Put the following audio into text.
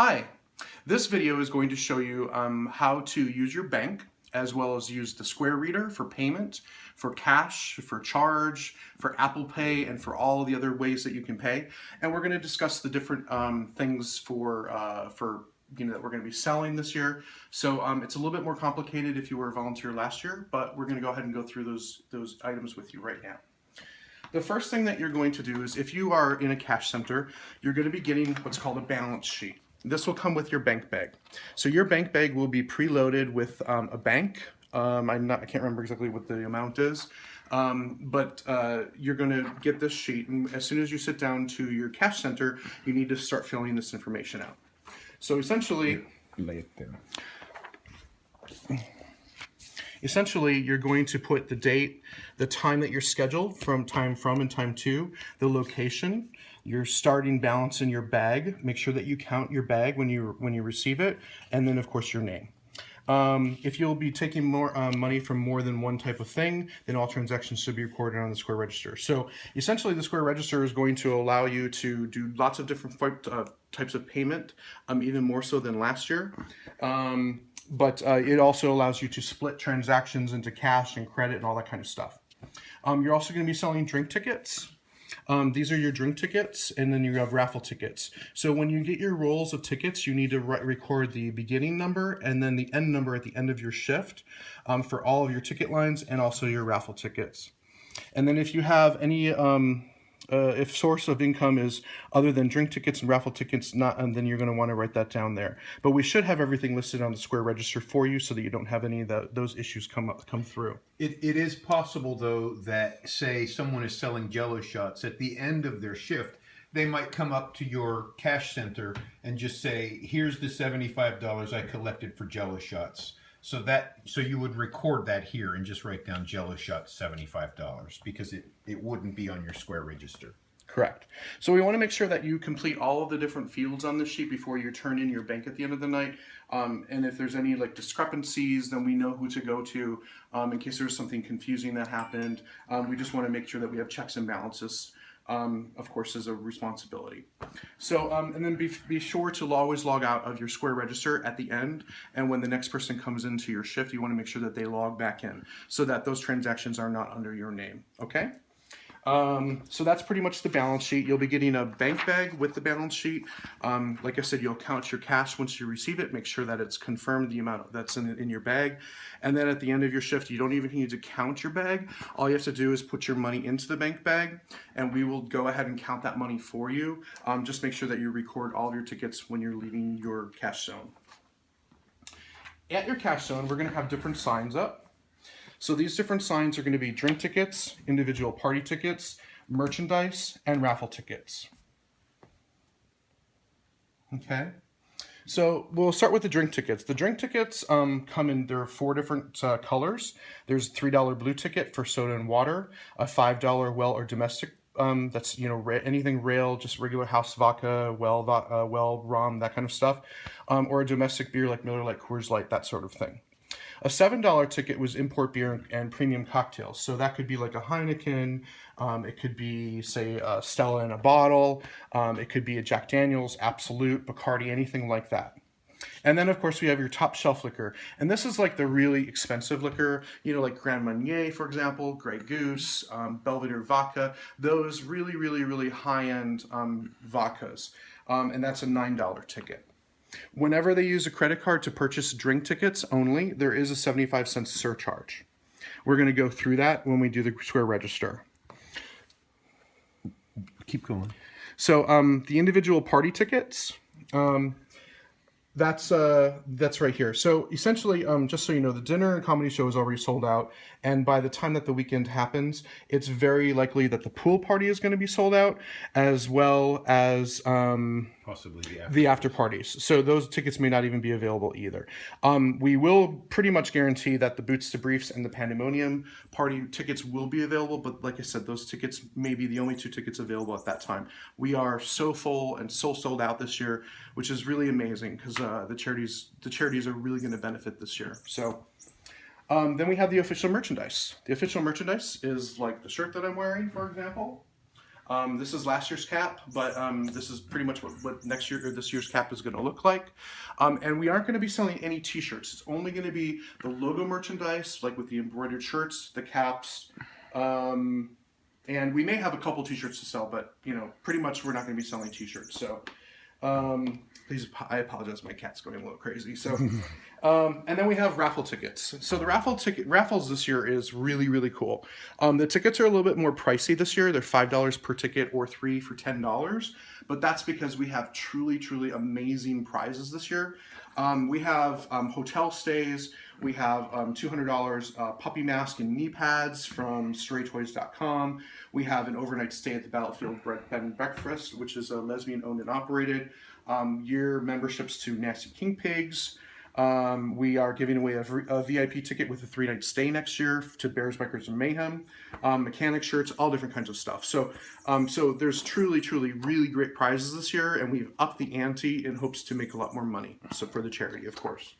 Hi, this video is going to show you how to use your bank as well as use the Square Reader for payment, for cash, for charge, for Apple Pay, and for all the other ways that you can pay. And we're going to discuss the different things for that we're going to be selling this year. So it's a little bit more complicated if you were a volunteer last year, but we're going to go ahead and go through those items with you right now. The first thing that you're going to do is if you are in a cash center, you're going to be getting what's called a balance sheet. This will come with your bank bag. So your bank bag will be preloaded with a bank. I can't remember exactly what the amount is, but you're going to get this sheet, and as soon as you sit down to your cash center, you need to start filling this information out. So essentially, you're going to put the date, the time that you're scheduled from and time to, the location, your starting balance in your bag. Make sure that you count your bag when you receive it, and then of course your name. If you'll be taking more money from more than one type of thing, then all transactions should be recorded on the Square Register. So essentially the Square Register is going to allow you to do lots of different types of payment, even more so than last year. But it also allows you to split transactions into cash and credit and all that kind of stuff. You're also going to be selling drink tickets. These are your drink tickets, and then you have raffle tickets. So when you get your rolls of tickets, you need to record the beginning number and then the end number at the end of your shift for all of your ticket lines and also your raffle tickets. And then if you have any if source of income is other than drink tickets and raffle tickets, then you're going to want to write that down there. But we should have everything listed on the Square Register for you so that you don't have any of those issues come through. It is possible, though, that, say, someone is selling Jello shots at the end of their shift, they might come up to your cash center and just say, here's the $75 I collected for Jello shots. So you would record that here and just write down Jello shots $75 because it wouldn't be on your Square Register. Correct. So we want to make sure that you complete all of the different fields on this sheet before you turn in your bank at the end of the night. And if there's any discrepancies, then we know who to go to in case there's something confusing that happened. We just want to make sure that we have checks and balances. Of course, as a responsibility. So, and then be sure to always log out of your Square Register at the end, and when the next person comes into your shift, you want to make sure that they log back in so that those transactions are not under your name, okay? So that's pretty much the balance sheet. You'll be getting a bank bag with the balance sheet. Like I said, you'll count your cash once you receive it. Make sure that it's confirmed the amount that's in your bag. And then at the end of your shift, you don't even need to count your bag. All you have to do is put your money into the bank bag, and we will go ahead and count that money for you. Just make sure that you record all of your tickets when you're leaving your cash zone. At your cash zone, we're going to have different signs up. So these different signs are going to be drink tickets, individual party tickets, merchandise, and raffle tickets. Okay, so we'll start with the drink tickets. The drink tickets there are 4 different colors. There's a $3 blue ticket for soda and water, a $5 well or domestic. That's anything rail, just regular house vodka, well rum, that kind of stuff, or a domestic beer like Miller Lite, Coors Light, that sort of thing. A $7 ticket was import beer and premium cocktails. So that could be like a Heineken, it could be, say, a Stella in a bottle, it could be a Jack Daniel's, Absolute, Bacardi, anything like that. And then, of course, we have your top shelf liquor. And this is like the really expensive liquor, like Grand Marnier, for example, Grey Goose, Belvedere vodka, those really, really, really high-end vodkas. And that's a $9 ticket. Whenever they use a credit card to purchase drink tickets only, there is a 75-cent surcharge. We're going to go through that when we do the Square Register. Keep going. So the individual party tickets, that's right here. So essentially, just so you know, the dinner and comedy show is already sold out, and by the time that the weekend happens, it's very likely that the pool party is going to be sold out, as well as possibly the after parties. So those tickets may not even be available either. We will pretty much guarantee that the Boots to Briefs and the Pandemonium party tickets will be available, but like I said, those tickets may be the only 2 tickets available at that time. We are so full and so sold out this year, which is really amazing because the charities are really going to benefit this year. So then we have the official merchandise. The official merchandise is like the shirt that I'm wearing, for example. This is last year's cap, but this is pretty much what next year or this year's cap is going to look like. And we aren't going to be selling any t-shirts. It's only going to be the logo merchandise, like with the embroidered shirts, the caps, and we may have a couple t-shirts to sell, but pretty much we're not going to be selling t-shirts. So please, I apologize, my cat's going a little crazy. So, and then we have raffle tickets. So the raffles this year is really, really cool. The tickets are a little bit more pricey this year. They're $5 per ticket or 3 for $10. But that's because we have truly, truly amazing prizes this year. We have hotel stays. We have $200 puppy mask and knee pads from StrayToys.com. We have an overnight stay at the Battlefield Bed and Breakfast, which is a lesbian owned and operated. Year memberships to Nasty King Pigs. We are giving away a VIP ticket with a 3-night stay next year to Bears, Bikers, and Mayhem. Mechanic shirts, all different kinds of stuff. So, so there's truly, truly really great prizes this year, and we've upped the ante in hopes to make a lot more money. So for the charity, of course.